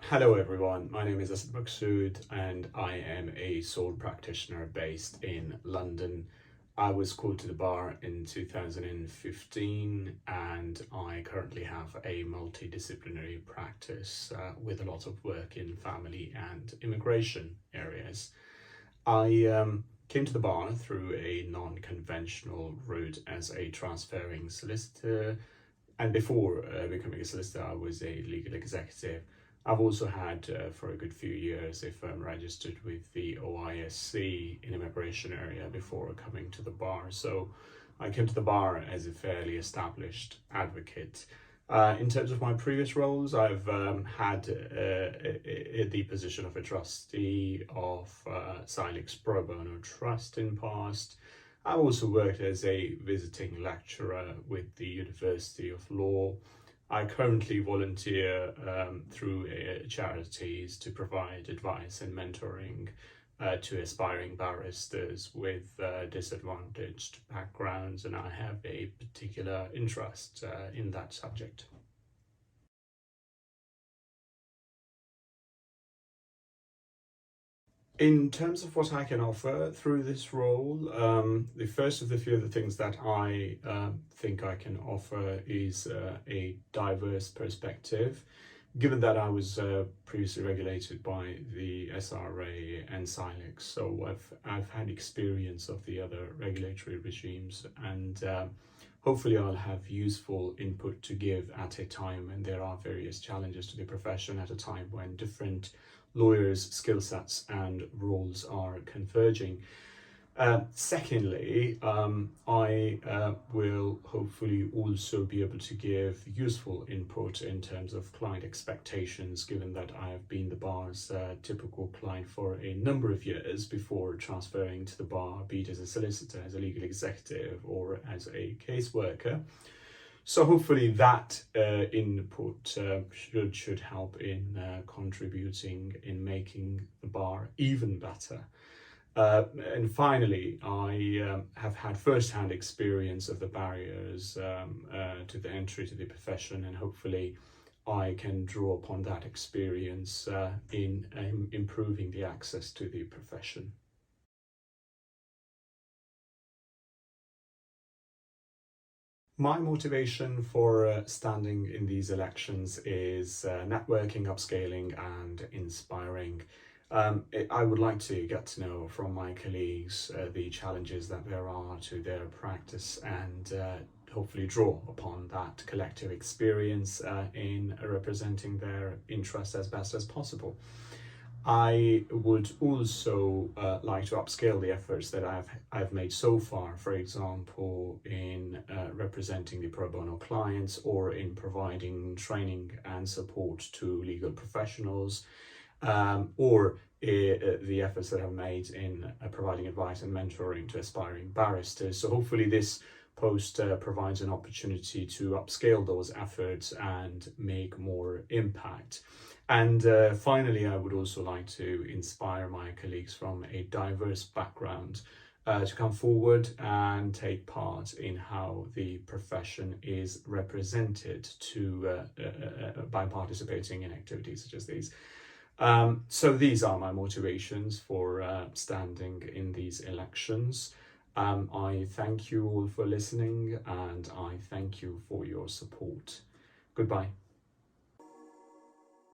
Hello everyone, my name is Asad Maqsood and I am a sole practitioner based in London. I was called to the bar in 2015 and I currently have a multidisciplinary practice with a lot of work in family and immigration areas. I came to the bar through a non-conventional route as a transferring solicitor, and before becoming a solicitor, I was a legal executive. I've also had, for a good few years, a firm registered with the OISC in immigration area before coming to the bar. So I came to the bar as a fairly established advocate. In terms of my previous roles, I've had the position of a trustee of Silex Pro Bono Trust in past. I've also worked as a visiting lecturer with the University of Law. I currently volunteer through charities to provide advice and mentoring to aspiring barristers with disadvantaged backgrounds, and I have a particular interest in that subject. In terms of what I can offer through this role, the first of the few of the things that I think I can offer is a diverse perspective. Given that I was previously regulated by the SRA and Silex, so I've had experience of the other regulatory regimes, and hopefully I'll have useful input to give at a time when there are various challenges to the profession, at a time when different lawyers' skill sets and roles are converging. Secondly, I will hopefully also be able to give useful input in terms of client expectations, given that I have been the bar's typical client for a number of years before transferring to the bar, be it as a solicitor, as a legal executive, or as a caseworker. So hopefully that input should help in contributing in making the bar even better. And finally, I have had first-hand experience of the barriers to the entry to the profession, and hopefully I can draw upon that experience in improving the access to the profession. My motivation for standing in these elections is networking, upscaling, and inspiring. I would like to get to know from my colleagues the challenges that there are to their practice, and hopefully draw upon that collective experience in representing their interests as best as possible. I would also like to upscale the efforts that I've made so far, for example, in representing the pro bono clients, or in providing training and support to legal professionals, or the efforts that I've made in providing advice and mentoring to aspiring barristers. So hopefully this post provides an opportunity to upscale those efforts and make more impact. And finally, I would also like to inspire my colleagues from a diverse background to come forward and take part in how the profession is represented by participating in activities such as these. So these are my motivations for standing in these elections. I thank you all for listening, and I thank you for your support. Goodbye.